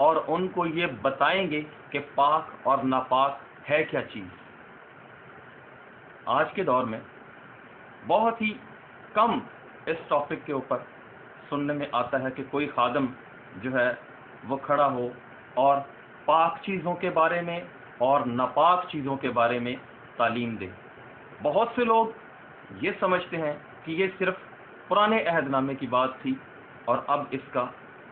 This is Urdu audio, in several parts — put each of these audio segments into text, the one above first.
اور ان کو یہ بتائیں گے کہ پاک اور ناپاک ہے کیا چیز۔ آج کے دور میں بہت ہی کم اس ٹاپک کے اوپر سننے میں آتا ہے کہ کوئی خادم جو ہے وہ کھڑا ہو اور پاک چیزوں کے بارے میں اور ناپاک چیزوں کے بارے میں تعلیم دے۔ بہت سے لوگ یہ سمجھتے ہیں کہ یہ صرف پرانے عہد نامے کی بات تھی اور اب اس کا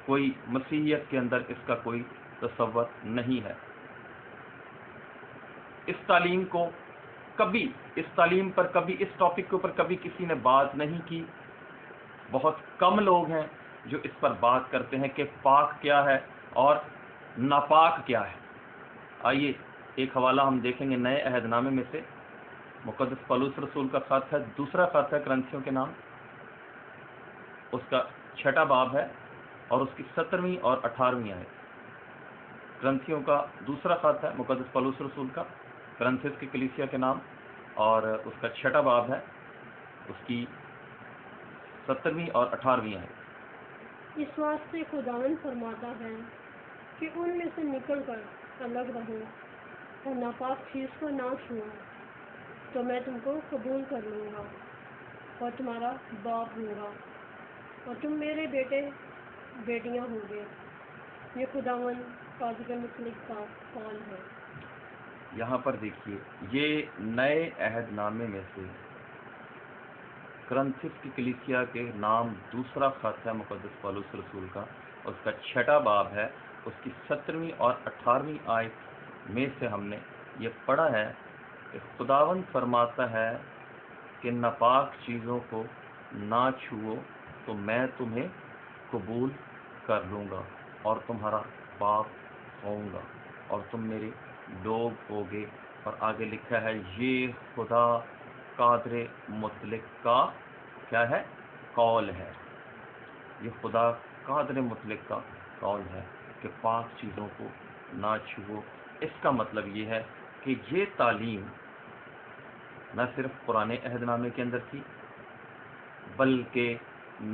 کوئی مسیحیت کے اندر اس کا کوئی تصور نہیں ہے۔ اس تعلیم پر کبھی اس ٹاپک کے اوپر کبھی کسی نے بات نہیں کی۔ بہت کم لوگ ہیں جو اس پر بات کرتے ہیں کہ پاک کیا ہے اور ناپاک کیا ہے۔ آئیے ایک حوالہ ہم دیکھیں گے نئے عہد نامے میں سے، مقدس پولس رسول کا خط ہے، دوسرا خط ہے کرنتھیوں کے نام، اس کا 6 باب ہے اور اس کی 17ویں اور 18ویں آیت۔ کرنتھیوں کا دوسرا خط ہے مقدس پولس رسول کا کرنتھیس کی کلیسیا کے نام، اور اس کا 6 باب ہے، اس کی 17ویں اور 18ویں آیت۔ اس واسطے خداوند فرماتا ہے کہ ان میں سے نکل کر الگ رہو اور ناپاک چیز کو نہ چھوؤ، تو میں تم کو قبول کر لوں گا اور تمہارا باپ ہوں گا اور تم میرے بیٹے بیٹیاں ہوں گے۔ یہ خداوند قادر مطلق کا قول ہے۔ یہاں پر دیکھیے، یہ نئے عہد نامے میں سے کرنتھیس کی کلیسیا کے نام دوسرا خط ہے مقدس پولس رسول کا، اس کا 6 باب ہے، اس کی 17ویں اور 18ویں آیت میں سے ہم نے یہ پڑھا ہے کہ خداوند فرماتا ہے کہ ناپاک چیزوں کو نہ چھوؤ تو میں تمہیں قبول کر لوں گا اور تمہارا باپ ہوں گا اور تم میرے لوگ ہوگے۔ اور آگے لکھا ہے یہ خدا قادر مطلق کا کیا ہے؟ قول ہے۔ یہ خدا قادر مطلق کا قول ہے کہ پاک چیزوں کو نہ چھوؤ۔ اس کا مطلب یہ ہے کہ یہ تعلیم نہ صرف پرانے عہد نامے کے اندر تھی بلکہ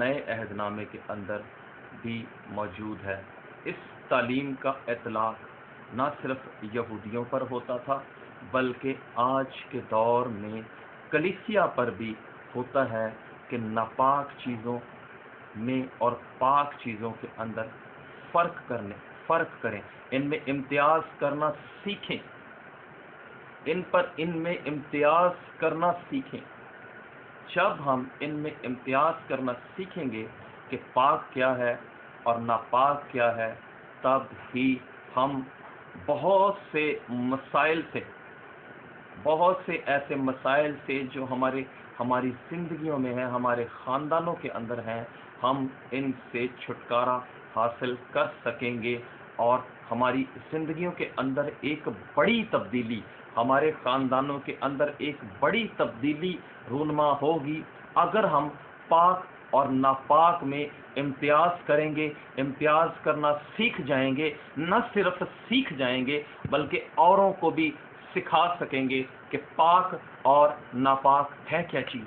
نئے عہد نامے کے اندر بھی موجود ہے۔ اس تعلیم کا اطلاق نہ صرف یہودیوں پر ہوتا تھا بلکہ آج کے دور میں کلیسیا پر بھی ہوتا ہے کہ ناپاک چیزوں میں اور پاک چیزوں کے اندر فرق کریں، ان میں امتیاز کرنا سیکھیں، ان میں امتیاز کرنا سیکھیں۔ جب ہم ان میں امتیاز کرنا سیکھیں گے کہ پاک کیا ہے اور ناپاک کیا ہے، تب ہی ہم بہت سے ایسے مسائل سے جو ہماری زندگیوں میں ہیں، ہمارے خاندانوں کے اندر ہیں، ہم ان سے چھٹکارا حاصل کر سکیں گے اور ہماری زندگیوں کے اندر ایک بڑی تبدیلی، ہمارے خاندانوں کے اندر ایک بڑی تبدیلی رونما ہوگی اگر ہم پاک اور ناپاک میں امتیاز کریں گے، امتیاز کرنا سیکھ جائیں گے۔ نہ صرف سیکھ جائیں گے بلکہ اوروں کو بھی سکھا سکیں گے کہ پاک اور ناپاک ہے کیا چیز۔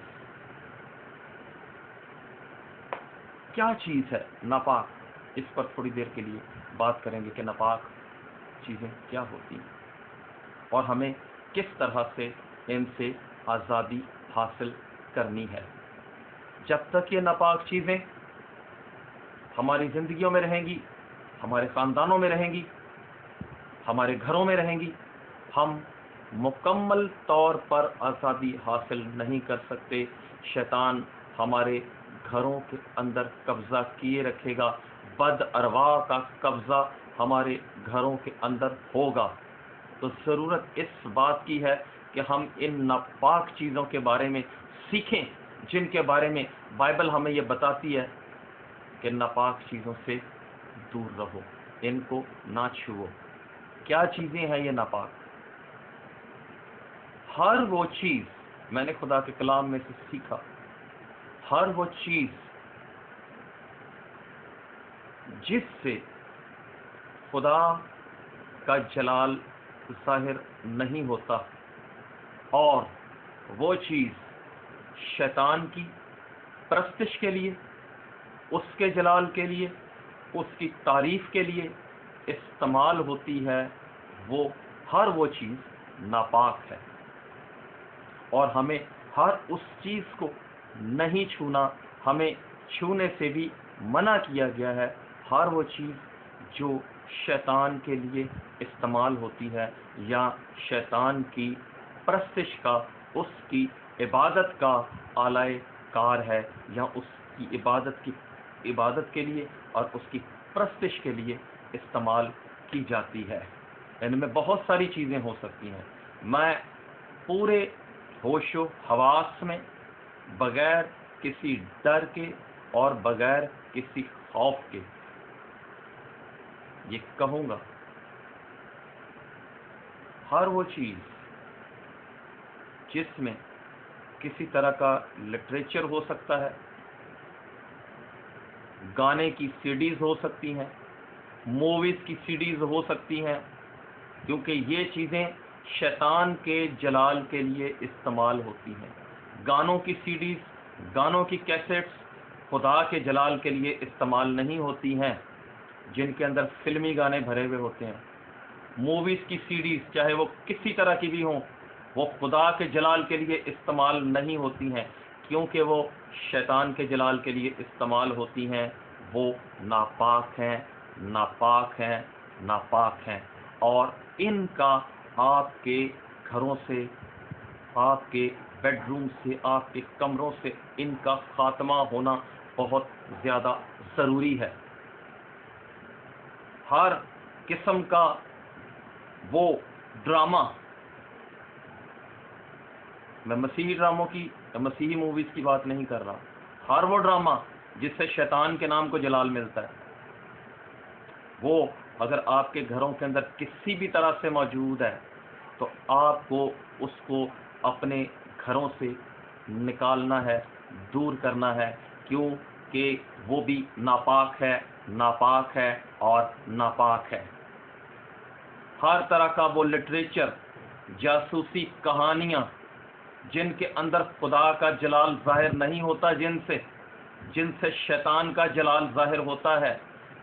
کیا چیز ہے ناپاک؟ اس پر تھوڑی دیر کے لیے بات کریں گے کہ ناپاک چیزیں کیا ہوتی ہیں اور ہمیں کس طرح سے ان سے آزادی حاصل کرنی ہے۔ جب تک یہ ناپاک چیزیں ہماری زندگیوں میں رہیں گی، ہمارے خاندانوں میں رہیں گی، ہمارے گھروں میں رہیں گی، ہم مکمل طور پر آزادی حاصل نہیں کر سکتے۔ شیطان ہمارے گھروں کے اندر قبضہ کیے رکھے گا، بد ارواح کا قبضہ ہمارے گھروں کے اندر ہوگا۔ تو ضرورت اس بات کی ہے کہ ہم ان ناپاک چیزوں کے بارے میں سیکھیں جن کے بارے میں بائبل ہمیں یہ بتاتی ہے کہ ناپاک چیزوں سے دور رہو، ان کو نہ چھوؤ۔ کیا چیزیں ہیں یہ ناپاک؟ ہر وہ چیز، میں نے خدا کے کلام میں سے سیکھا، ہر وہ چیز جس سے خدا کا جلال ظاہر نہیں ہوتا اور وہ چیز شیطان کی پرستش کے لیے، اس کے جلال کے لیے، اس کی تعریف کے لیے استعمال ہوتی ہے وہ ہر وہ چیز ناپاک ہے، اور ہمیں ہر اس چیز کو نہیں چھونا، ہمیں چھونے سے بھی منع کیا گیا ہے۔ ہر وہ چیز جو شیطان کے لیے استعمال ہوتی ہے یا شیطان کی پرستش کا، اس کی عبادت کا آلہ کار ہے، یا اس کی عبادت کے لیے اور اس کی پرستش کے لیے استعمال کی جاتی ہے۔ ان میں بہت ساری چیزیں ہو سکتی ہیں۔ میں پورے ہوش و حواس میں، بغیر کسی ڈر کے اور بغیر کسی خوف کے یہ کہوں گا، ہر وہ چیز جس میں کسی طرح کا لٹریچر ہو سکتا ہے، گانے کی سیڈیز ہو سکتی ہیں، موویز کی سیڈیز ہو سکتی ہیں، کیونکہ یہ چیزیں شیطان کے جلال کے لیے استعمال ہوتی ہیں۔ گانوں کی سیڈیز، گانوں کی کیسٹس خدا کے جلال کے لیے استعمال نہیں ہوتی ہیں، جن کے اندر فلمی گانے بھرے ہوئے ہوتے ہیں۔ موویز کی سیڈیز چاہے وہ کسی طرح کی بھی ہوں، وہ خدا کے جلال کے لیے استعمال نہیں ہوتی ہیں، کیونکہ وہ شیطان کے جلال کے لیے استعمال ہوتی ہیں۔ وہ ناپاک ہیں، ناپاک ہیں، ناپاک ہیں، اور ان کا آپ کے گھروں سے، آپ کے بیڈ روم سے، آپ کے کمروں سے ان کا خاتمہ ہونا بہت زیادہ ضروری ہے۔ ہر قسم کا وہ ڈرامہ، میں مسیحی ڈراموں کی، مسیحی موویز کی بات نہیں کر رہا، ہر وہ ڈرامہ جس سے شیطان کے نام کو جلال ملتا ہے، وہ اگر آپ کے گھروں کے اندر کسی بھی طرح سے موجود ہے تو آپ کو اس کو اپنے گھروں سے نکالنا ہے، دور کرنا ہے، کیونکہ وہ بھی ناپاک ہے، ناپاک ہے اور ناپاک ہے۔ ہر طرح کا وہ لٹریچر، جاسوسی کہانیاں جن کے اندر خدا کا جلال ظاہر نہیں ہوتا، جن سے شیطان کا جلال ظاہر ہوتا ہے،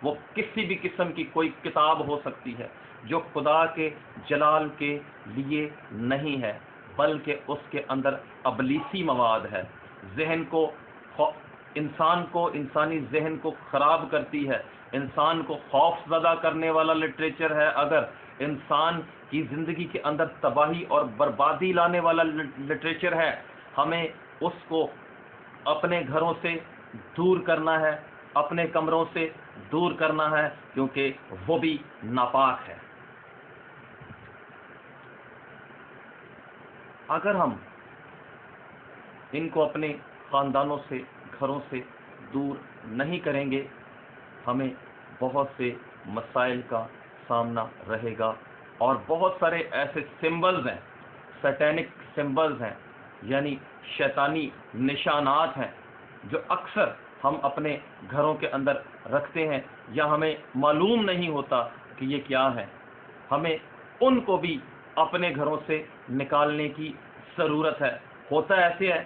وہ کسی بھی قسم کی کوئی کتاب ہو سکتی ہے جو خدا کے جلال کے لیے نہیں ہے، بلکہ اس کے اندر ابلیسی مواد ہے، انسانی ذہن کو خراب کرتی ہے، انسان کو خوف زدہ کرنے والا لٹریچر ہے۔ اگر انسان کی زندگی کے اندر تباہی اور بربادی لانے والا لٹریچر ہے، ہمیں اس کو اپنے گھروں سے دور کرنا ہے، اپنے کمروں سے دور کرنا ہے، کیونکہ وہ بھی ناپاک ہے۔ اگر ہم ان کو اپنے خاندانوں سے، گھروں سے دور نہیں کریں گے، ہمیں بہت سے مسائل کا سامنا رہے گا، اور بہت سارے ایسے سمبلز ہیں، سیٹینک سمبلز ہیں، یعنی شیطانی نشانات ہیں، جو اکثر ہم اپنے گھروں کے اندر رکھتے ہیں یا ہمیں معلوم نہیں ہوتا کہ یہ کیا ہے۔ ہمیں ان کو بھی اپنے گھروں سے نکالنے کی ضرورت ہے۔ ہوتا ایسے ہے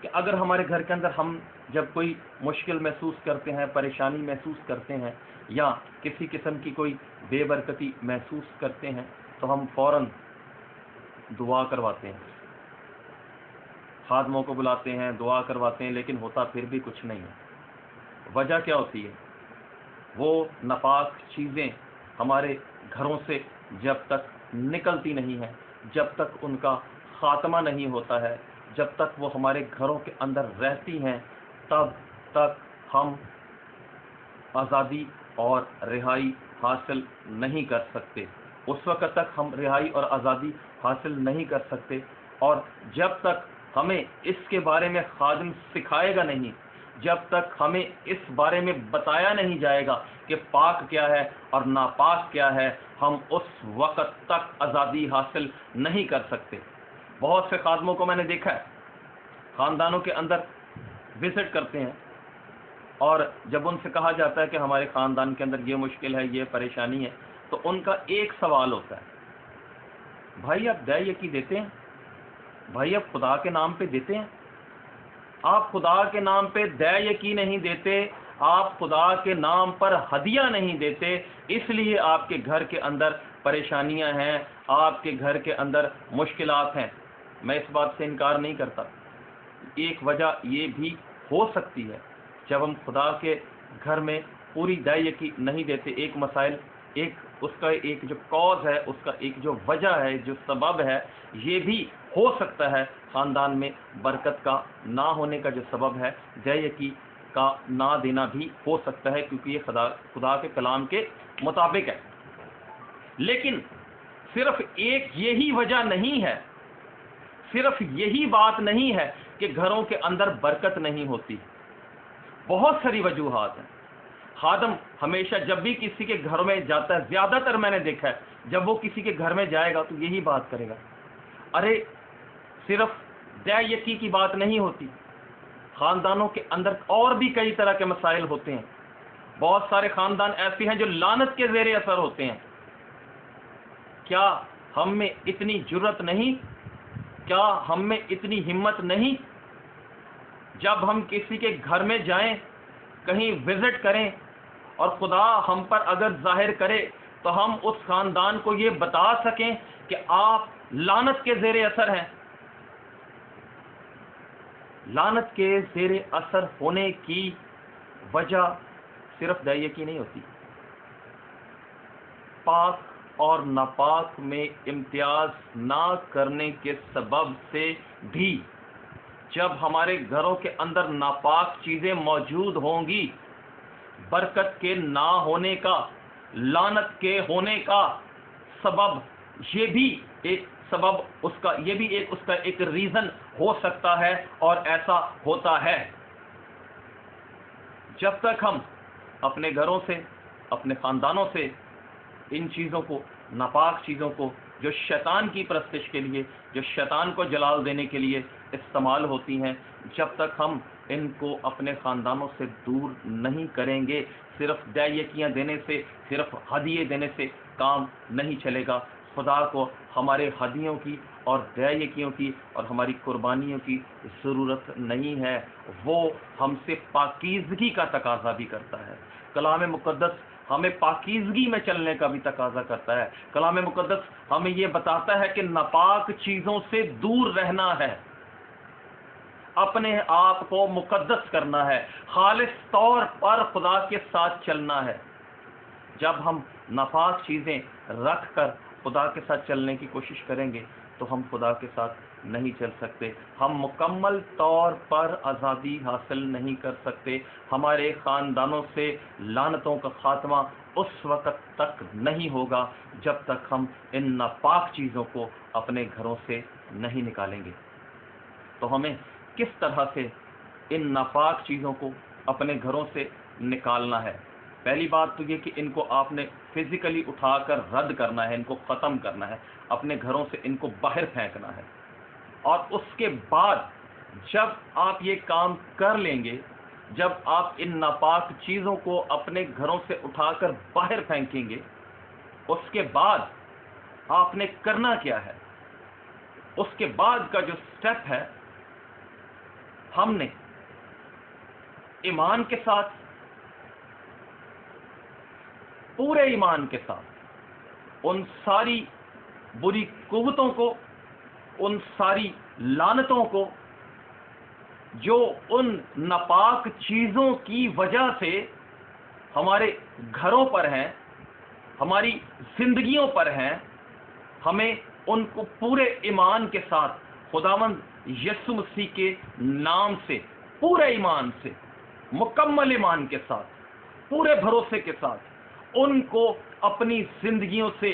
کہ اگر ہمارے گھر کے اندر ہم جب کوئی مشکل محسوس کرتے ہیں، پریشانی محسوس کرتے ہیں، یا کسی قسم کی کوئی بے برکتی محسوس کرتے ہیں، تو ہم فوراً دعا کرواتے ہیں، خادموں کو بلاتے ہیں، دعا کرواتے ہیں، لیکن ہوتا پھر بھی کچھ نہیں ہے۔ وجہ کیا ہوتی ہے؟ وہ ناپاک چیزیں ہمارے گھروں سے جب تک نکلتی نہیں ہیں، جب تک ان کا خاتمہ نہیں ہوتا ہے، جب تک وہ ہمارے گھروں کے اندر رہتی ہیں، تب تک ہم آزادی اور رہائی حاصل نہیں کر سکتے۔ اس وقت تک ہم رہائی اور آزادی حاصل نہیں کر سکتے، اور جب تک ہمیں اس کے بارے میں خادم سکھائے گا نہیں، جب تک ہمیں اس بارے میں بتایا نہیں جائے گا کہ پاک کیا ہے اور ناپاک کیا ہے، ہم اس وقت تک آزادی حاصل نہیں کر سکتے۔ بہت سے خادموں کو میں نے دیکھا ہے، خاندانوں کے اندر وزٹ کرتے ہیں، اور جب ان سے کہا جاتا ہے کہ ہمارے خاندان کے اندر یہ مشکل ہے، یہ پریشانی ہے، تو ان کا ایک سوال ہوتا ہے، بھائی آپ دیا یقین دیتے ہیں؟ بھائی آپ خدا کے نام پہ دیتے ہیں؟ آپ خدا کے نام پہ دیا یقین نہیں دیتے، آپ خدا کے نام پر ہدیہ نہیں دیتے، اس لیے آپ کے گھر کے اندر پریشانیاں ہیں، آپ کے گھر کے اندر مشکلات ہیں۔ میں اس بات سے انکار نہیں کرتا۔ ایک وجہ یہ بھی ہو سکتی ہے، جب ہم خدا کے گھر میں پوری دائیکی نہیں دیتے، ایک مسائل، اس کا ایک جو کاز ہے، اس کا ایک جو وجہ ہے، جو سبب ہے، یہ بھی ہو سکتا ہے خاندان میں برکت کا نہ ہونے کا جو سبب ہے، دائیکی کا نہ دینا بھی ہو سکتا ہے، کیونکہ یہ خدا کے کلام کے مطابق ہے۔ لیکن صرف ایک یہی وجہ نہیں ہے، صرف یہی بات نہیں ہے کہ گھروں کے اندر برکت نہیں ہوتی، بہت ساری وجوہات ہیں۔ خادم ہمیشہ جب بھی کسی کے گھر میں جاتا ہے، زیادہ تر میں نے دیکھا ہے جب وہ کسی کے گھر میں جائے گا تو یہی بات کرے گا، ارے صرف دائیکی کی بات نہیں ہوتی، خاندانوں کے اندر اور بھی کئی طرح کے مسائل ہوتے ہیں۔ بہت سارے خاندان ایسے ہیں جو لعنت کے زیر اثر ہوتے ہیں۔ کیا ہم میں اتنی جرت نہیں، کیا ہم میں اتنی ہمت نہیں، جب ہم کسی کے گھر میں جائیں، کہیں وزٹ کریں، اور خدا ہم پر اگر ظاہر کرے تو ہم اس خاندان کو یہ بتا سکیں کہ آپ لعنت کے زیر اثر ہیں۔ لعنت کے زیر اثر ہونے کی وجہ صرف دائیکی نہیں ہوتی، پاک اور ناپاک میں امتیاز نہ کرنے کے سبب سے بھی، جب ہمارے گھروں کے اندر ناپاک چیزیں موجود ہوں گی، برکت کے نہ ہونے کا، لعنت کے ہونے کا سبب، یہ بھی ایک سبب، یہ بھی اس کا ایک ریزن ہو سکتا ہے، اور ایسا ہوتا ہے۔ جب تک ہم اپنے گھروں سے، اپنے خاندانوں سے ان چیزوں کو، ناپاک چیزوں کو، جو شیطان کی پرستش کے لیے، جو شیطان کو جلال دینے کے لیے استعمال ہوتی ہیں، جب تک ہم ان کو اپنے خاندانوں سے دور نہیں کریں گے، صرف دائیکیاں دینے سے، صرف ہدیے دینے سے کام نہیں چلے گا۔ خدا کو ہمارے ہدیوں کی اور دائیکیوں کی اور ہماری قربانیوں کی ضرورت نہیں ہے، وہ ہم سے پاکیزگی کا تقاضا بھی کرتا ہے۔ کلام مقدس ہمیں پاکیزگی میں چلنے کا بھی تقاضا کرتا ہے۔ کلام مقدس ہمیں یہ بتاتا ہے کہ ناپاک چیزوں سے دور رہنا ہے، اپنے آپ کو مقدس کرنا ہے، خالص طور پر خدا کے ساتھ چلنا ہے۔ جب ہم ناپاک چیزیں رکھ کر خدا کے ساتھ چلنے کی کوشش کریں گے تو ہم خدا کے ساتھ نہیں چل سکتے، ہم مکمل طور پر آزادی حاصل نہیں کر سکتے۔ ہمارے خاندانوں سے لعنتوں کا خاتمہ اس وقت تک نہیں ہوگا جب تک ہم ان ناپاک چیزوں کو اپنے گھروں سے نہیں نکالیں گے۔ تو ہمیں کس طرح سے ان ناپاک چیزوں کو اپنے گھروں سے نکالنا ہے؟ پہلی بات تو یہ کہ ان کو آپ نے فزیکلی اٹھا کر رد کرنا ہے، ان کو ختم کرنا ہے، اپنے گھروں سے ان کو باہر پھینکنا ہے۔ اور اس کے بعد جب آپ یہ کام کر لیں گے، جب آپ ان ناپاک چیزوں کو اپنے گھروں سے اٹھا کر باہر پھینکیں گے، اس کے بعد آپ نے کرنا کیا ہے؟ اس کے بعد کا جو سٹیپ ہے، ہم نے ایمان کے ساتھ، پورے ایمان کے ساتھ ان ساری بری قوتوں کو، ان ساری لعنتوں کو جو ان ناپاک چیزوں کی وجہ سے ہمارے گھروں پر ہیں، ہماری زندگیوں پر ہیں، ہمیں ان کو پورے ایمان کے ساتھ خداوند یسوع مسیح کے نام سے، پورے ایمان سے، مکمل ایمان کے ساتھ، پورے بھروسے کے ساتھ ان کو اپنی زندگیوں سے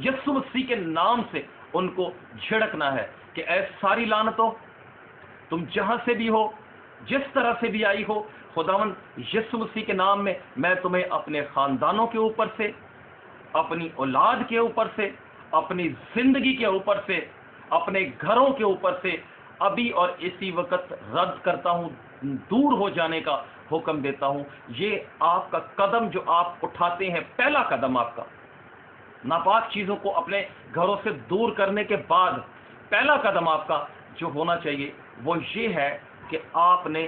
یسوع مسیح کے نام سے ان کو جھڑکنا ہے کہ اے ساری لعنتوں، تم جہاں سے بھی ہو، جس طرح سے بھی آئی ہو، خداوند یسوع مسیح کے نام میں میں تمہیں اپنے خاندانوں کے اوپر سے، اپنی اولاد کے اوپر سے، اپنی زندگی کے اوپر سے، اپنے گھروں کے اوپر سے ابھی اور اسی وقت رد کرتا ہوں، دور ہو جانے کا حکم دیتا ہوں۔ یہ آپ کا قدم جو آپ اٹھاتے ہیں، پہلا قدم آپ کا ناپاک چیزوں کو اپنے گھروں سے دور کرنے کے بعد پہلا قدم آپ کا جو ہونا چاہیے وہ یہ ہے کہ آپ نے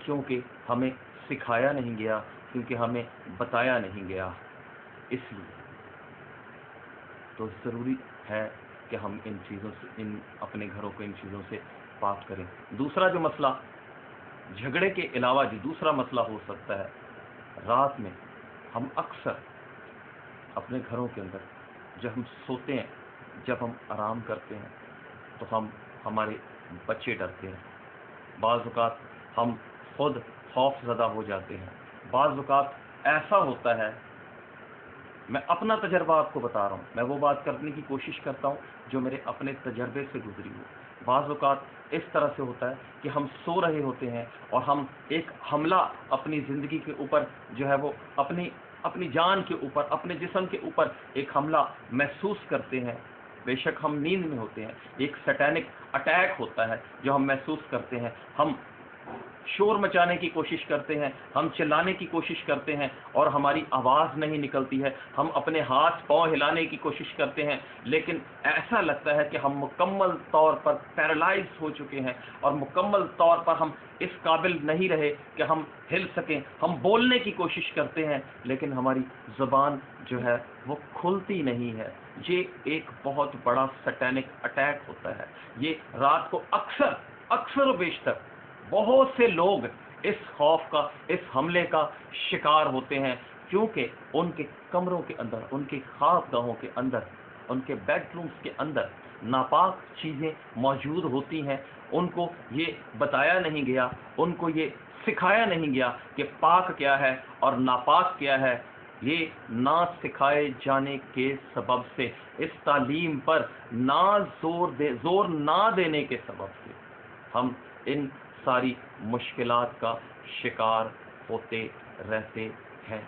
کیونکہ ہمیں سکھایا نہیں گیا، کیونکہ ہمیں بتایا نہیں گیا، اس لیے تو ضروری ہے کہ ہم ان چیزوں سے، اپنے گھروں کو ان چیزوں سے پاک کریں۔ دوسرا جو مسئلہ جھگڑے کے علاوہ جو دوسرا مسئلہ ہو سکتا ہے، رات میں ہم اکثر اپنے گھروں کے اندر جب ہم سوتے ہیں، جب ہم آرام کرتے ہیں، تو ہمارے بچے ڈرتے ہیں، بعض اوقات ہم خود خوف زدہ ہو جاتے ہیں، بعض اوقات ایسا ہوتا ہے، میں اپنا تجربہ آپ کو بتا رہا ہوں، میں وہ بات کرنے کی کوشش کرتا ہوں جو میرے اپنے تجربے سے گزری ہو۔ بعض اوقات اس طرح سے ہوتا ہے کہ ہم سو رہے ہوتے ہیں اور ہم ایک حملہ اپنی زندگی کے اوپر جو ہے وہ اپنی جان کے اوپر، اپنے جسم کے اوپر ایک حملہ محسوس کرتے ہیں۔ بے شک ہم نیند میں ہوتے ہیں، ایک سیٹینک اٹیک ہوتا ہے جو ہم محسوس کرتے ہیں، ہم شور مچانے کی کوشش کرتے ہیں، ہم چلانے کی کوشش کرتے ہیں اور ہماری آواز نہیں نکلتی ہے، ہم اپنے ہاتھ پاؤں ہلانے کی کوشش کرتے ہیں، لیکن ایسا لگتا ہے کہ ہم مکمل طور پر پیرالائز ہو چکے ہیں اور مکمل طور پر ہم اس قابل نہیں رہے کہ ہم ہل سکیں۔ ہم بولنے کی کوشش کرتے ہیں لیکن ہماری زبان جو ہے وہ کھلتی نہیں ہے۔ یہ ایک بہت بڑا سیٹینک اٹیک ہوتا ہے۔ یہ رات کو اکثر و بیشتر بہت سے لوگ اس خوف کا، اس حملے کا شکار ہوتے ہیں، کیونکہ ان کے کمروں کے اندر، ان کے خواب گاہوں کے اندر، ان کے بیڈ رومز کے اندر ناپاک چیزیں موجود ہوتی ہیں۔ ان کو یہ بتایا نہیں گیا، ان کو یہ سکھایا نہیں گیا کہ پاک کیا ہے اور ناپاک کیا ہے۔ یہ نہ سکھائے جانے کے سبب سے، اس تعلیم پر زور نہ دینے کے سبب سے ہم ان ساری مشکلات کا شکار ہوتے رہتے ہیں۔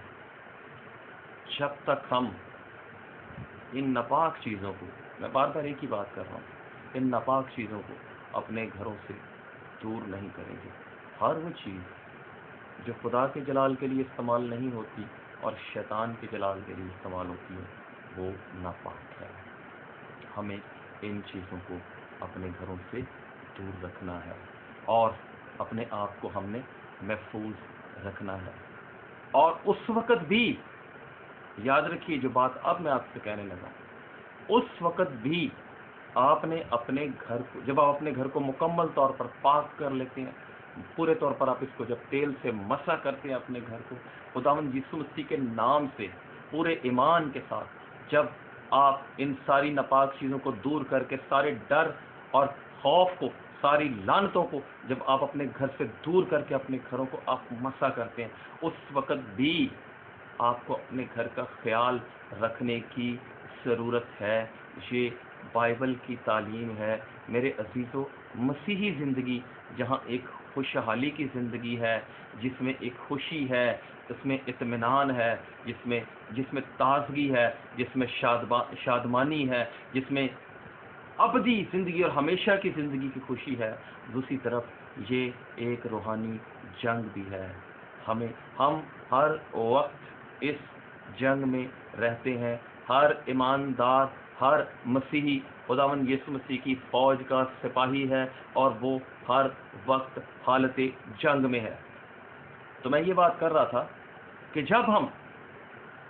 جب تک ہم ان ناپاک چیزوں کو، میں بار بار ایک ہی بات کر رہا ہوں، ان ناپاک چیزوں کو اپنے گھروں سے دور نہیں کریں گے، ہر وہ چیز جو خدا کے جلال کے لیے استعمال نہیں ہوتی اور شیطان کے جلال کے لیے استعمال ہوتی ہے، وہ ناپاک ہے۔ ہمیں ان چیزوں کو اپنے گھروں سے دور رکھنا ہے اور اپنے آپ کو ہم نے محفوظ رکھنا ہے۔ اور اس وقت بھی یاد رکھیے جو بات اب میں آپ سے کہنے لگا، اس وقت بھی آپ نے اپنے گھر کو، جب آپ اپنے گھر کو مکمل طور پر پاک کر لیتے ہیں، پورے طور پر آپ اس کو جب تیل سے مسح کرتے ہیں اپنے گھر کو خداوند یسوع مسیح کے نام سے پورے ایمان کے ساتھ، جب آپ ان ساری ناپاک چیزوں کو دور کر کے، سارے ڈر اور خوف کو، ساری لعنتوں کو جب آپ اپنے گھر سے دور کر کے اپنے گھروں کو آپ مسح کرتے ہیں، اس وقت بھی آپ کو اپنے گھر کا خیال رکھنے کی ضرورت ہے۔ یہ بائبل کی تعلیم ہے میرے عزیزو۔ مسیحی زندگی جہاں ایک خوشحالی کی زندگی ہے، جس میں ایک خوشی ہے، اس میں اطمینان ہے، جس میں تازگی ہے، جس میں شادمانی ہے، جس میں ابدی زندگی اور ہمیشہ کی زندگی کی خوشی ہے، دوسری طرف یہ ایک روحانی جنگ بھی ہے۔ ہم ہر وقت اس جنگ میں رہتے ہیں۔ ہر ایماندار، ہر مسیحی خداوند یسوع مسیح کی فوج کا سپاہی ہے اور وہ ہر وقت حالت جنگ میں ہے۔ تو میں یہ بات کر رہا تھا کہ جب ہم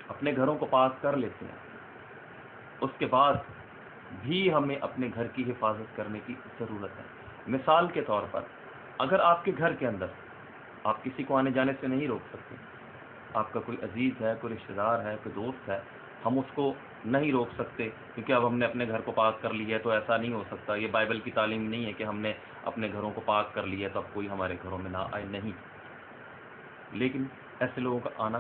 اپنے گھروں کو پاک کر لیتے ہیں، اس کے بعد بھی ہمیں اپنے گھر کی حفاظت کرنے کی ضرورت ہے۔ مثال کے طور پر، اگر آپ کے گھر کے اندر آپ کسی کو آنے جانے سے نہیں روک سکتے، آپ کا کوئی عزیز ہے، کوئی رشتہ دار ہے، کوئی دوست ہے، ہم اس کو نہیں روک سکتے کیونکہ اب ہم نے اپنے گھر کو پاک کر لیا ہے، تو ایسا نہیں ہو سکتا۔ یہ بائبل کی تعلیم نہیں ہے کہ ہم نے اپنے گھروں کو پاک کر لیا ہے تو اب کوئی ہمارے گھروں میں نہ آئے، نہیں۔ لیکن ایسے لوگوں کا آنا،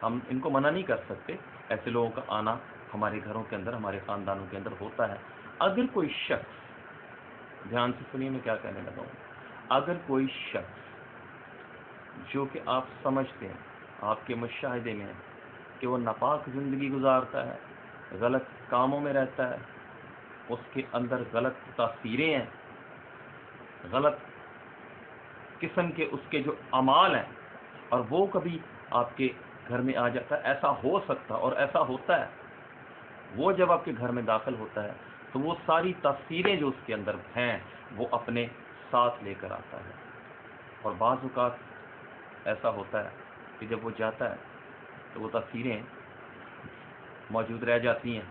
ہم ان کو منع نہیں کر سکتے، ایسے لوگوں کا آنا ہمارے گھروں کے اندر، ہمارے خاندانوں کے اندر ہوتا ہے۔ اگر کوئی شخص، دھیان سے سنیے میں کیا کہنے لگا ہوں، اگر کوئی شخص جو کہ آپ سمجھتے ہیں، آپ کے مشاہدے میں ہے کہ وہ ناپاک زندگی گزارتا ہے، غلط کاموں میں رہتا ہے، اس کے اندر غلط تاثیریں ہیں، غلط قسم کے اس کے جو اعمال ہیں، اور وہ کبھی آپ کے گھر میں آ جاتا ہے، ایسا ہو سکتا اور ایسا ہوتا ہے، وہ جب آپ کے گھر میں داخل ہوتا ہے تو وہ ساری تاثیریں جو اس کے اندر ہیں وہ اپنے ساتھ لے کر آتا ہے۔ اور بعض اوقات ایسا ہوتا ہے کہ جب وہ جاتا ہے تو وہ تاثیریں موجود رہ جاتی ہیں،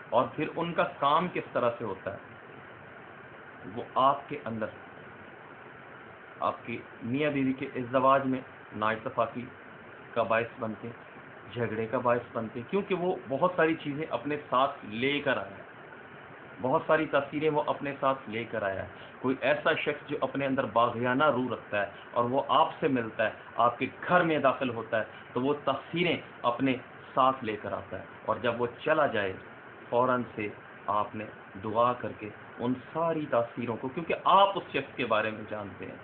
اور پھر ان کا کام کس طرح سے ہوتا ہے، وہ آپ کے اندر آپ کی میاں بیوی کے ازدواج میں نااتفاقی کا باعث بنتے ہیں، جھگڑے کا باعث بنتے ہیں، کیونکہ وہ بہت ساری چیزیں اپنے ساتھ لے کر آیا ہے، بہت ساری تاثیریں وہ اپنے ساتھ لے کر آیا ہے۔ کوئی ایسا شخص جو اپنے اندر باغیانہ روح رکھتا ہے اور وہ آپ سے ملتا ہے، آپ کے گھر میں داخل ہوتا ہے، تو وہ تاثیریں اپنے ساتھ لے کر آتا ہے، اور جب وہ چلا جائے فوراً سے آپ نے دعا کر کے ان ساری تاثیروں کو، کیونکہ آپ اس شخص کے بارے میں جانتے ہیں،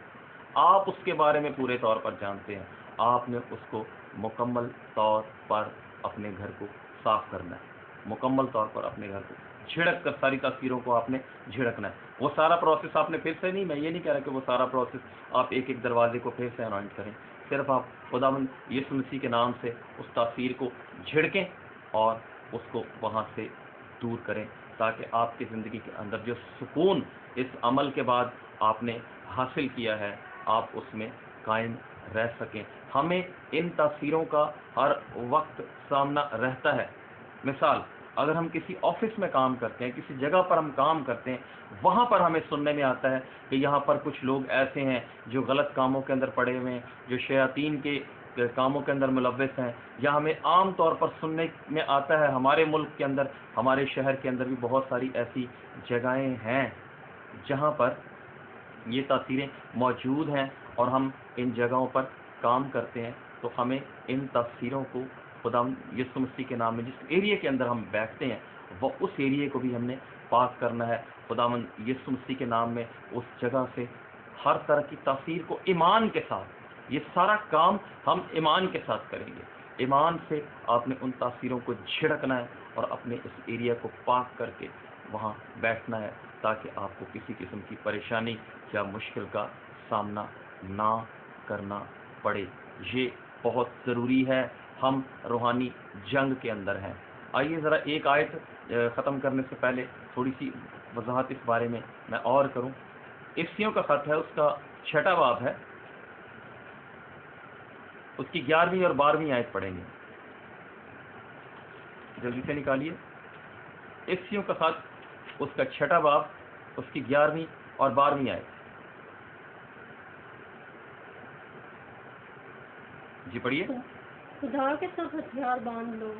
آپ اس کے بارے میں پورے طور پر جانتے ہیں، آپ نے اس کو مکمل طور پر اپنے گھر کو صاف کرنا ہے، مکمل طور پر اپنے گھر کو جھڑک کر ساری تاثیروں کو آپ نے جھڑکنا ہے۔ وہ سارا پروسیس آپ نے پھر سے نہیں، میں یہ نہیں کہہ رہا کہ وہ سارا پروسیس آپ ایک ایک دروازے کو پھر سے انوائنٹ کریں، صرف آپ خداوند یسوع مسیح کے نام سے اس تاثیر کو جھڑکیں اور اس کو وہاں سے دور کریں، تاکہ آپ کی زندگی کے اندر جو سکون اس عمل کے بعد آپ نے حاصل کیا ہے، آپ اس میں قائم رہ سکیں۔ ہمیں ان تاثیروں کا ہر وقت سامنا رہتا ہے۔ مثال، اگر ہم کسی آفس میں کام کرتے ہیں، کسی جگہ پر ہم کام کرتے ہیں، وہاں پر ہمیں سننے میں آتا ہے کہ یہاں پر کچھ لوگ ایسے ہیں جو غلط کاموں کے اندر پڑے ہوئے ہیں، جو شیاطین کے کاموں کے اندر ملوث ہیں، یا ہمیں عام طور پر سننے میں آتا ہے ہمارے ملک کے اندر، ہمارے شہر کے اندر بھی بہت ساری ایسی جگہیں ہیں جہاں پر یہ تاثیریں موجود ہیں، اور ہم ان جگہوں پر کام کرتے ہیں، تو ہمیں ان تاثیروں کو خدا یسوع مسیح کے نام میں جس ایریے کے اندر ہم بیٹھتے ہیں، وہ اس ایریے کو بھی ہم نے پاک کرنا ہے خداوند یسوع مسیح کے نام میں۔ اس جگہ سے ہر طرح کی تاثیر کو ایمان کے ساتھ، یہ سارا کام ہم ایمان کے ساتھ کریں گے، ایمان سے آپ نے ان تاثیروں کو جھڑکنا ہے اور اپنے اس ایریا کو پاک کر کے وہاں بیٹھنا ہے، تاکہ آپ کو کسی قسم کی پریشانی یا مشکل کا سامنا نہ کرنا پڑے۔ یہ بہت ضروری ہے، ہم روحانی جنگ کے اندر ہیں۔ آئیے ذرا ایک آیت ختم کرنے سے پہلے تھوڑی سی وضاحت اس بارے میں اور کروں۔ افسیوں کا خط ہے، اس کا 6واں باب ہے، اس کی 11ویں اور 12ویں آیت پڑھیں گے، جلدی سے نکالیے۔ افسیوں کا خط، اس کا 6واں باب، اس کی 11ویں اور 12ویں آیت، جی پڑھیے۔ خدا کے سب ہتھیار باندھ لو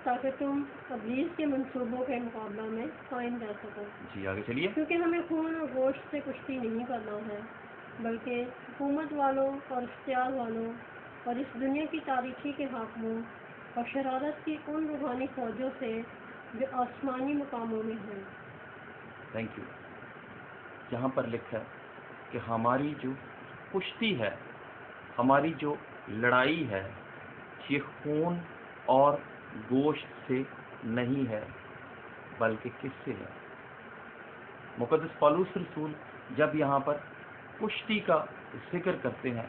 تاکہ تم ابلیس کے منصوبوں کے مقابلہ میں قائم رہ سکو۔ جی آگے چلیے۔ کیونکہ ہمیں خون اور گوشت سے کشتی نہیں کرنا ہے، بلکہ حکومت والوں اور اختیار والوں اور اس دنیا کی تاریکی کے حاکموں اور شرارت کی ان روحانی فوجوں سے جو آسمانی مقاموں میں ہیں۔ Thank you. یہاں پر لکھا ہے کہ ہماری جو کشتی ہے، ہماری جو لڑائی ہے، یہ خون اور گوشت سے نہیں ہے، بلکہ کس سے ہے؟ مقدس پالوس رسول جب یہاں پر کشتی کا ذکر کرتے ہیں،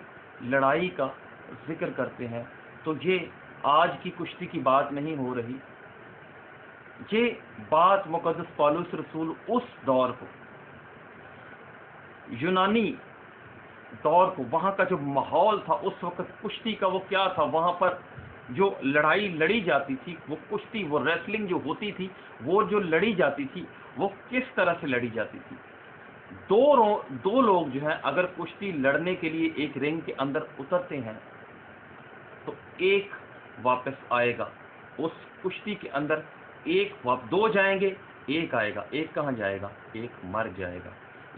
لڑائی کا ذکر کرتے ہیں، تو یہ آج کی کشتی کی بات نہیں ہو رہی، یہ بات مقدس پالوس رسول اس دور کو، یونانی دور کو، وہاں کا جو ماحول تھا اس وقت کشتی کا وہ کیا تھا، وہاں پر جو لڑائی لڑی جاتی تھی، وہ کشتی، وہ ریسلنگ جو ہوتی تھی، وہ جو لڑی جاتی تھی، وہ کس طرح سے لڑی جاتی تھی؟ دو لوگ جو ہیں اگر کشتی لڑنے کے لیے ایک رنگ کے اندر اترتے ہیں تو ایک واپس آئے گا، اس کشتی کے اندر دو جائیں گے، ایک آئے گا، ایک کہاں جائے گا؟ ایک مر جائے گا۔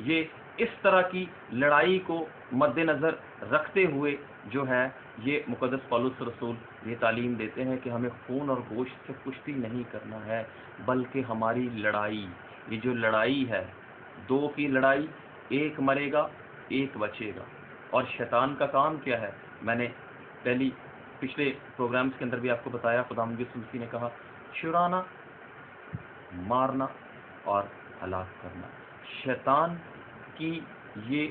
یہ اس طرح کی لڑائی کو مد نظر رکھتے ہوئے جو ہے یہ مقدس پالوس رسول یہ تعلیم دیتے ہیں کہ ہمیں خون اور گوشت سے کشتی نہیں کرنا ہے، بلکہ ہماری لڑائی، یہ جو لڑائی ہے، دو کی لڑائی، ایک مرے گا، ایک بچے گا۔ اور شیطان کا کام کیا ہے؟ میں نے پچھلے پروگرامز کے اندر بھی آپ کو بتایا، خداوند یسوع مسیح نے کہا چھڑانا، مارنا اور ہلاک کرنا۔ شیطان کی یہ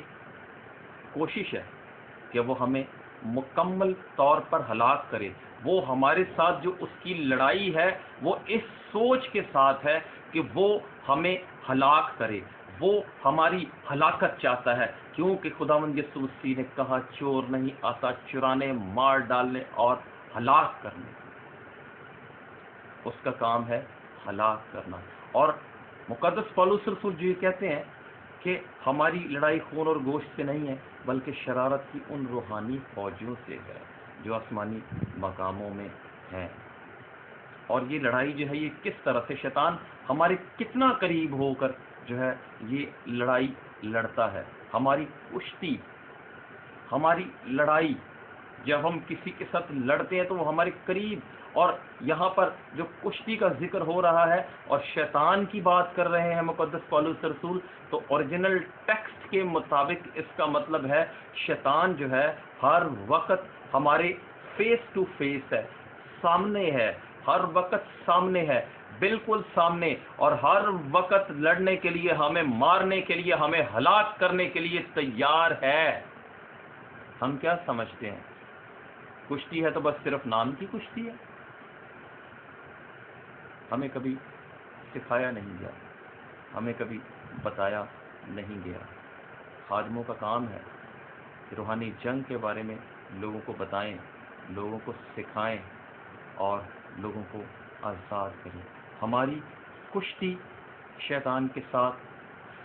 کوشش ہے کہ وہ ہمیں مکمل طور پر ہلاک کرے۔ وہ ہمارے ساتھ جو اس کی لڑائی ہے وہ اس سوچ کے ساتھ ہے کہ وہ ہمیں ہلاک کرے، وہ ہماری ہلاکت چاہتا ہے، کیونکہ خداوند یسوع مسیح نے کہا چور نہیں آتا چرانے، مار ڈالنے اور ہلاک کرنے، اس کا کام ہے ہلاک کرنا۔ اور مقدس پولس رسول جو یہ کہتے ہیں کہ ہماری لڑائی خون اور گوشت سے نہیں ہے بلکہ شرارت کی ان روحانی فوجوں سے ہے جو آسمانی مقاموں میں ہیں۔ اور یہ لڑائی جو ہے یہ کس طرح سے شیطان ہمارے کتنا قریب ہو کر جو ہے یہ لڑائی لڑتا ہے، ہماری کشتی، ہماری لڑائی، جب ہم کسی کے ساتھ لڑتے ہیں تو وہ ہمارے قریب، اور یہاں پر جو کشتی کا ذکر ہو رہا ہے اور شیطان کی بات کر رہے ہیں مقدس پولس رسول، تو اوریجنل ٹیکسٹ کے مطابق اس کا مطلب ہے شیطان جو ہے ہر وقت ہمارے فیس ٹو فیس ہے، سامنے ہے، ہر وقت سامنے ہے، بالکل سامنے، اور ہر وقت لڑنے کے لیے، ہمیں مارنے کے لیے، ہمیں ہلاک کرنے کے لیے تیار ہے۔ ہم کیا سمجھتے ہیں کشتی ہے تو بس صرف نام کی کشتی ہے؟ ہمیں کبھی سکھایا نہیں گیا، ہمیں کبھی بتایا نہیں گیا۔ خادموں کا کام ہے کہ روحانی جنگ کے بارے میں لوگوں کو بتائیں، لوگوں کو سکھائیں اور لوگوں کو آزاد کریں۔ ہماری کشتی شیطان کے ساتھ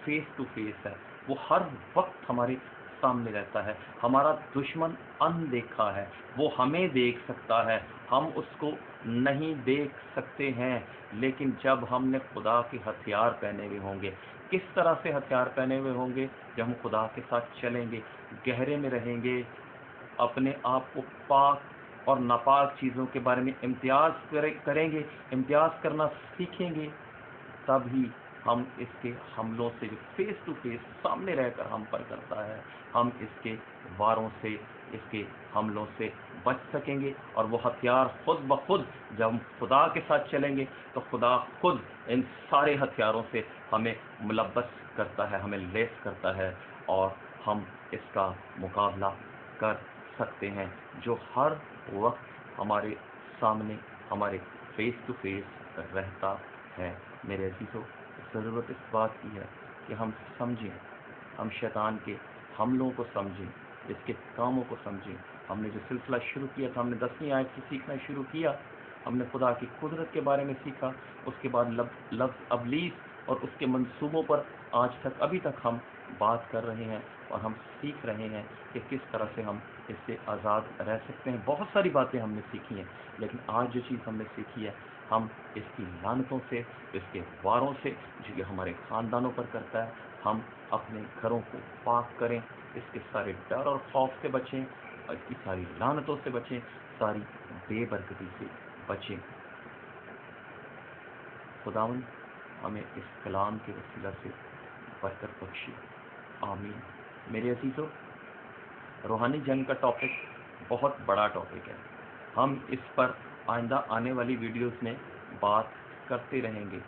فیس ٹو فیس ہے، وہ ہر وقت ہمارے سامنے رہتا ہے۔ ہمارا دشمن اندیکھا ہے، وہ ہمیں دیکھ سکتا ہے، ہم اس کو نہیں دیکھ سکتے ہیں، لیکن جب ہم نے خدا کے ہتھیار پہنے ہوئے ہوں گے، کس طرح سے ہتھیار پہنے ہوئے ہوں گے؟ جب ہم خدا کے ساتھ چلیں گے، گہرے میں رہیں گے، اپنے آپ کو پاک اور ناپاک چیزوں کے بارے میں امتیاز کریں گے، امتیاز کرنا سیکھیں گے، تب ہی ہم اس کے حملوں سے جو فیس ٹو فیس سامنے رہ کر ہم پر کرتا ہے، ہم اس کے واروں سے، اس کے حملوں سے بچ سکیں گے۔ اور وہ ہتھیار خود بخود، جب ہم خدا کے ساتھ چلیں گے تو خدا خود ان سارے ہتھیاروں سے ہمیں ملبس کرتا ہے، ہمیں لیس کرتا ہے، اور ہم اس کا مقابلہ کر سکتے ہیں، جو ہر وقت ہمارے سامنے، ہمارے فیس ٹو فیس رہتا ہے۔ میرے عزیزو، ضرورت اس بات کی ہے کہ ہم سمجھیں، ہم شیطان کے حملوں کو سمجھیں، اس کے کاموں کو سمجھیں۔ ہم نے جو سلسلہ شروع کیا تھا، ہم نے 10ویں آیت سے سیکھنا شروع کیا، ہم نے خدا کی قدرت کے بارے میں سیکھا، اس کے بعد لفظ ابلیس اور اس کے منصوبوں پر آج تک ابھی تک ہم بات کر رہے ہیں، اور ہم سیکھ رہے ہیں کہ کس طرح سے ہم اس سے آزاد رہ سکتے ہیں۔ بہت ساری باتیں ہم نے سیکھی ہیں، لیکن آج جو چیز ہم نے سیکھی ہے، ہم اس کی لعنتوں سے، اس کے واروں سے جو یہ ہمارے خاندانوں پر کرتا ہے، ہم اپنے گھروں کو پاک کریں، اس کے سارے ڈر اور خوف سے بچیں، اور اس کی ساری لعنتوں سے بچیں، ساری بے برکتی سے بچیں۔ خداوند ہمیں اس کلام کے وسیلہ سے برکت بخشے، آمین۔ میرے عزیزو، روحانی جنگ کا ٹاپک بہت بڑا ٹاپک ہے، ہم اس پر آئندہ آنے والی ویڈیوز میں بات کرتے رہیں گے،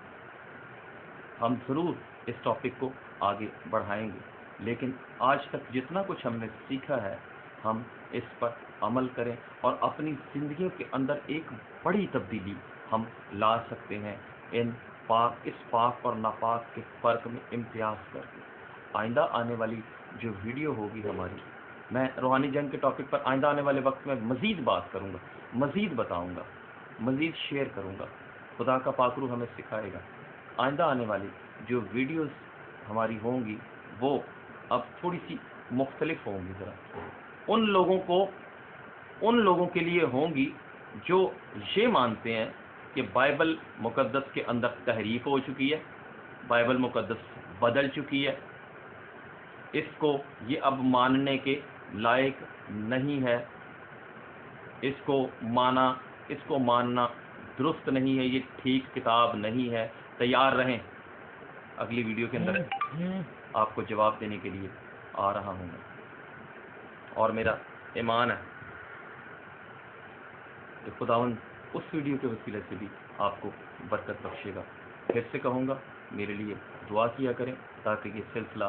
ہم ضرور اس ٹاپک کو آگے بڑھائیں گے، لیکن آج تک جتنا کچھ ہم نے سیکھا ہے، ہم اس پر عمل کریں اور اپنی زندگیوں کے اندر ایک بڑی تبدیلی ہم لا سکتے ہیں، اس پاک اور ناپاک کے فرق میں امتیاز کر کے۔ آئندہ آنے والی جو ویڈیو ہوگی ہماری، میں روحانی جنگ کے ٹاپک پر آئندہ آنے والے وقت میں مزید بات کروں گا، مزید بتاؤں گا، مزید شیئر کروں گا، خدا کا پاک روح ہمیں سکھائے گا۔ آئندہ آنے والی جو ویڈیوز ہماری ہوں گی وہ اب تھوڑی سی مختلف ہوں گی، ذرا ان لوگوں کے لیے ہوں گی جو یہ مانتے ہیں کہ بائبل مقدس کے اندر تحریف ہو چکی ہے، بائبل مقدس بدل چکی ہے، اس کو یہ اب ماننے کے لائق نہیں ہے، اس کو ماننا درست نہیں ہے، یہ ٹھیک کتاب نہیں ہے۔ تیار رہیں، اگلی ویڈیو کے اندر آپ کو جواب دینے کے لیے آ رہا ہوں میں، اور میرا ایمان ہے کہ خداوند اس ویڈیو کے وسیلے سے بھی آپ کو برکت بخشے گا۔ پھر سے کہوں گا، میرے لیے دعا کیا کریں تاکہ یہ سلسلہ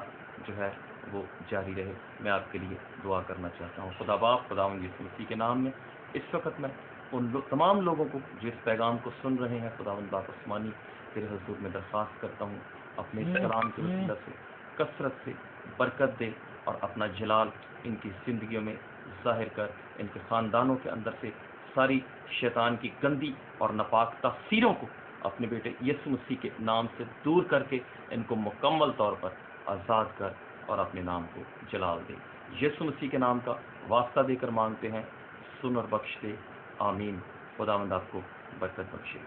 جو ہے وہ جاری رہے۔ میں آپ کے لیے دعا کرنا چاہتا ہوں۔ خدا باپ، خداوند یسوع مسیح کے نام میں اس وقت میں ان تمام لوگوں کو جو اس پیغام کو سن رہے ہیں، خداوند باپ آسمانی، تیرے حضور میں درخواست کرتا ہوں اپنے اس کلام کے وسیلہ سے کثرت سے برکت دے اور اپنا جلال ان کی زندگیوں میں ظاہر کر، ان کے خاندانوں کے اندر سے ساری شیطان کی گندی اور ناپاک تاثیروں کو اپنے بیٹے یسوع مسیح کے نام سے دور کر کے ان کو مکمل طور پر آزاد کر اور اپنے نام کو جلال دے۔ یسوع مسیح کے نام کا واسطہ دے کر مانگتے ہیں، سن اور بخش دے، آمین۔ خداوند آپ کو برکت بخشے۔